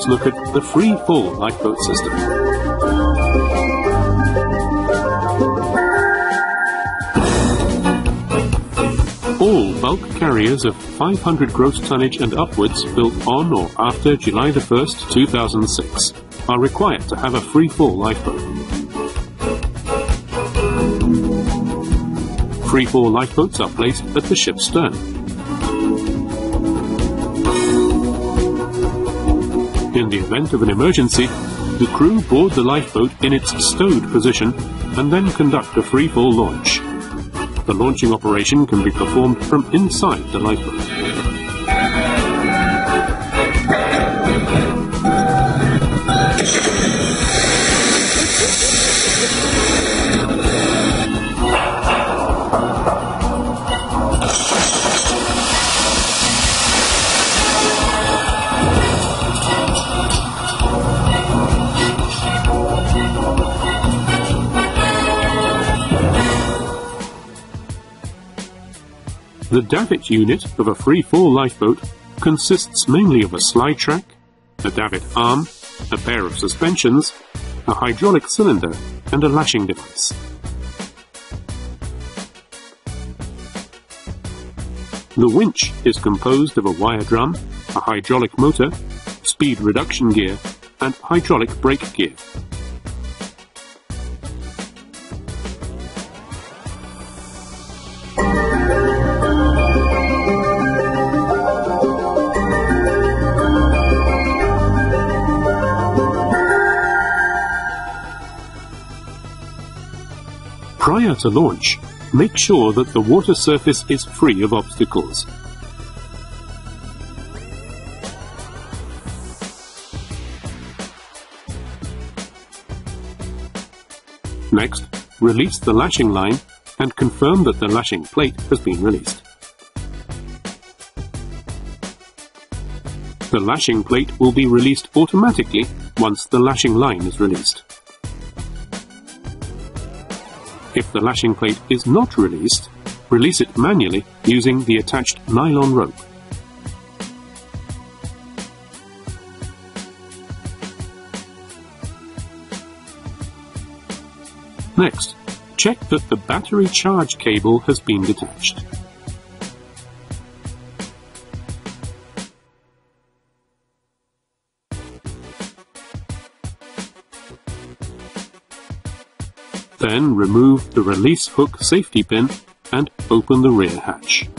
let's look at the free-fall lifeboat system. All bulk carriers of 500 gross tonnage and upwards built on or after July the 1st, 2006 are required to have a free-fall lifeboat. Free-fall lifeboats are placed at the ship's stern. In the event of an emergency, the crew board the lifeboat in its stowed position and then conduct a free-fall launch. The launching operation can be performed from inside the lifeboat. The davit unit of a free-fall lifeboat consists mainly of a slide track, a davit arm, a pair of suspensions, a hydraulic cylinder, and a lashing device. The winch is composed of a wire drum, a hydraulic motor, speed reduction gear, and hydraulic brake gear. Prior to launch, make sure that the water surface is free of obstacles. Next, release the lashing line and confirm that the lashing plate has been released. The lashing plate will be released automatically once the lashing line is released. If the lashing plate is not released, release it manually using the attached nylon rope. Next, check that the battery charge cable has been detached. Then remove the release hook safety pin and open the rear hatch.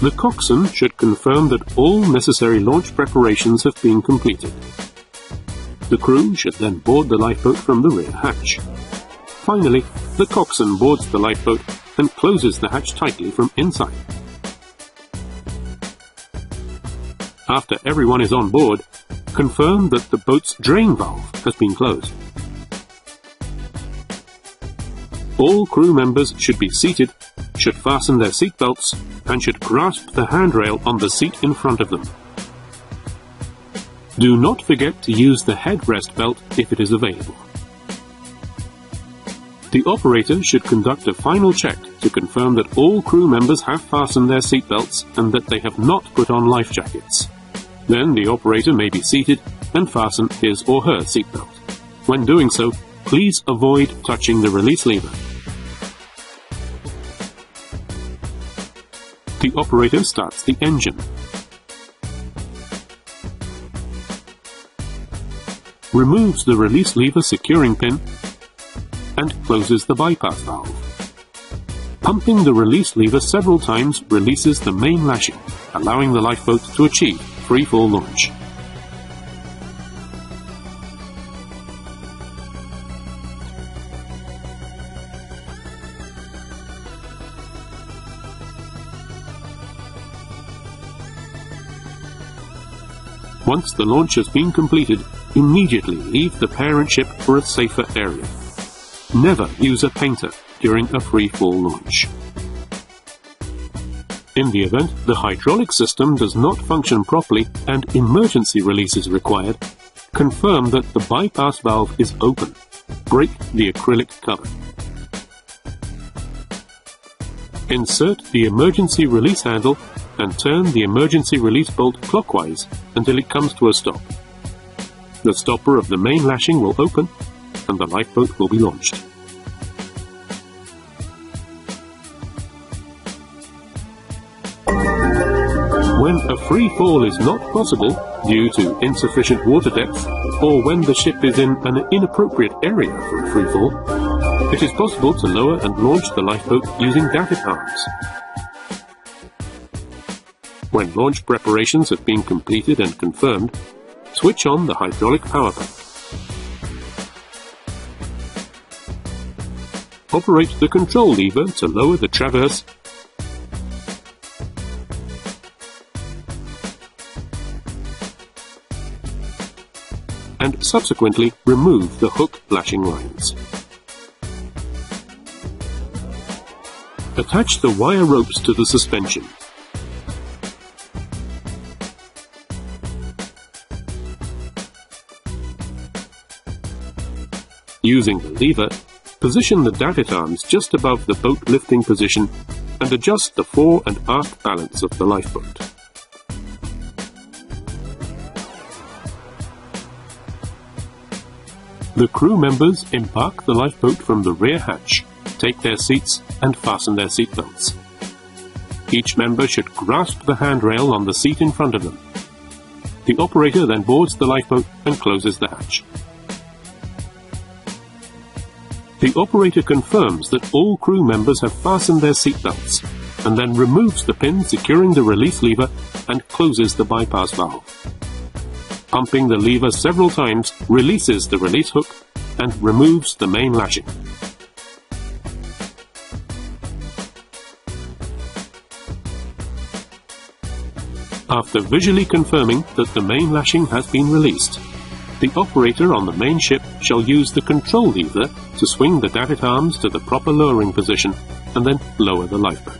The coxswain should confirm that all necessary launch preparations have been completed. The crew should then board the lifeboat from the rear hatch. Finally, the coxswain boards the lifeboat and closes the hatch tightly from inside. After everyone is on board, confirm that the boat's drain valve has been closed. All crew members should be seated, should fasten their seat belts, and should grasp the handrail on the seat in front of them. Do not forget to use the headrest belt if it is available. The operator should conduct a final check to confirm that all crew members have fastened their seat belts and that they have not put on life jackets. Then the operator may be seated and fasten his or her seatbelt. When doing so, please avoid touching the release lever. The operator starts the engine. Removes the release lever securing pin and closes the bypass valve. Pumping the release lever several times releases the main lashing, allowing the lifeboat to achieve free-fall launch. Once the launch has been completed, immediately leave the parent ship for a safer area. Never use a painter during a free-fall launch. In the event the hydraulic system does not function properly and emergency release is required, confirm that the bypass valve is open. Break the acrylic cover. Insert the emergency release handle and turn the emergency release bolt clockwise until it comes to a stop. The stopper of the main lashing will open and the lifeboat will be launched. When a free fall is not possible due to insufficient water depth, or when the ship is in an inappropriate area for a free fall, it is possible to lower and launch the lifeboat using davit arms. When launch preparations have been completed and confirmed, switch on the hydraulic power pack. Operate the control lever to lower the traverse and subsequently remove the hook lashing lines. Attach the wire ropes to the suspension. Using the lever, position the davit arms just above the boat lifting position and adjust the fore and aft balance of the lifeboat. The crew members embark the lifeboat from the rear hatch, take their seats and fasten their seatbelts. Each member should grasp the handrail on the seat in front of them. The operator then boards the lifeboat and closes the hatch. The operator confirms that all crew members have fastened their seatbelts and then removes the pin securing the release lever and closes the bypass valve. Pumping the lever several times releases the release hook and removes the main lashing. After visually confirming that the main lashing has been released, the operator on the main ship shall use the control lever to swing the davit arms to the proper lowering position and then lower the lifeboat.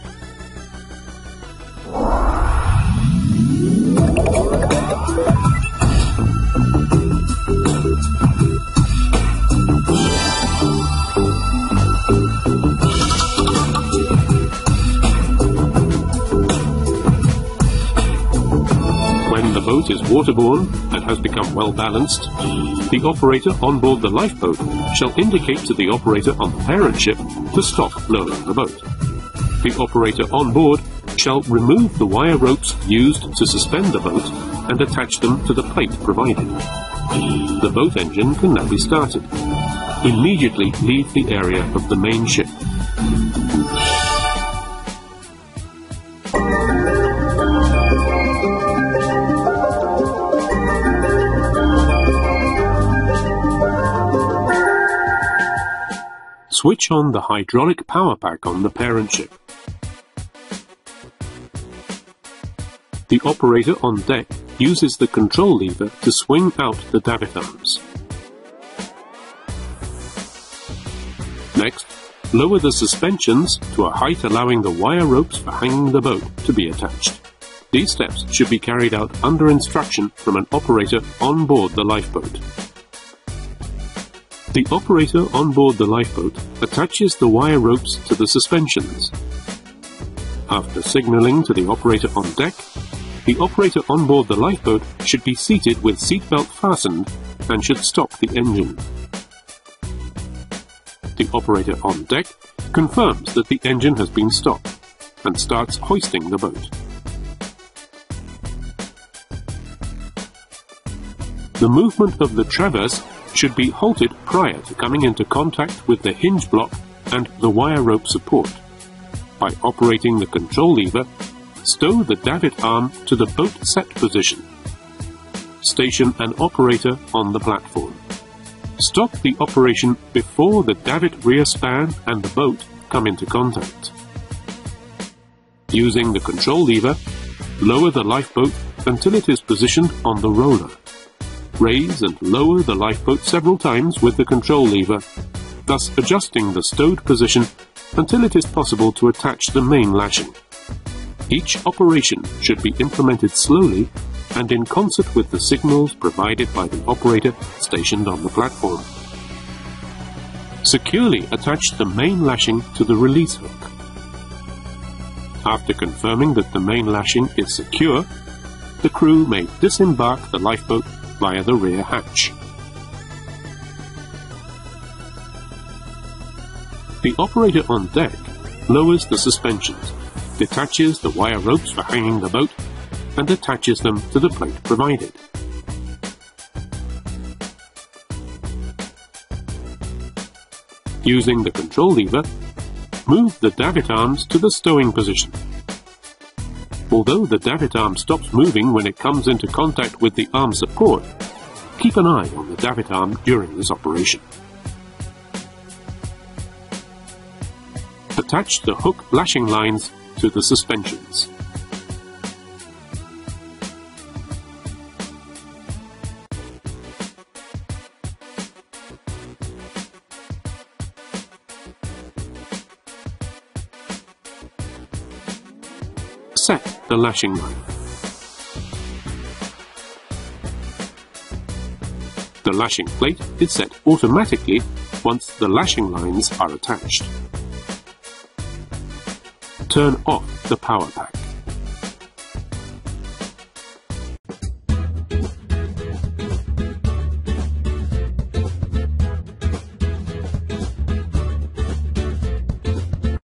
When the boat is waterborne and has become well balanced, the operator on board the lifeboat shall indicate to the operator on the parent ship to stop lowering the boat. The operator on board shall remove the wire ropes used to suspend the boat and attach them to the plate provided. The boat engine can now be started. Immediately leave the area of the main ship. Switch on the hydraulic power pack on the parent ship. The operator on deck uses the control lever to swing out the davit arms. Next, lower the suspensions to a height allowing the wire ropes for hanging the boat to be attached. These steps should be carried out under instruction from an operator on board the lifeboat. The operator on board the lifeboat attaches the wire ropes to the suspensions. After signaling to the operator on deck, the operator on board the lifeboat should be seated with seatbelt fastened and should stop the engine. The operator on deck confirms that the engine has been stopped and starts hoisting the boat. The movement of the traverse should be halted prior to coming into contact with the hinge block and the wire rope support. By operating the control lever, stow the davit arm to the boat set position. Station an operator on the platform. Stop the operation before the davit rear span and the boat come into contact. Using the control lever, lower the lifeboat until it is positioned on the roller. Raise and lower the lifeboat several times with the control lever, thus adjusting the stowed position until it is possible to attach the main lashing. Each operation should be implemented slowly and in concert with the signals provided by the operator stationed on the platform. Securely attach the main lashing to the release hook. After confirming that the main lashing is secure, the crew may disembark the lifeboat via the rear hatch. The operator on deck lowers the suspensions, detaches the wire ropes for hanging the boat, and attaches them to the plate provided. Using the control lever, move the davit arms to the stowing position. Although the davit arm stops moving when it comes into contact with the arm support, keep an eye on the davit arm during this operation. Attach the hook lashing lines to the suspensions. Set the lashing line. The lashing plate is set automatically once the lashing lines are attached. Turn off the power pack.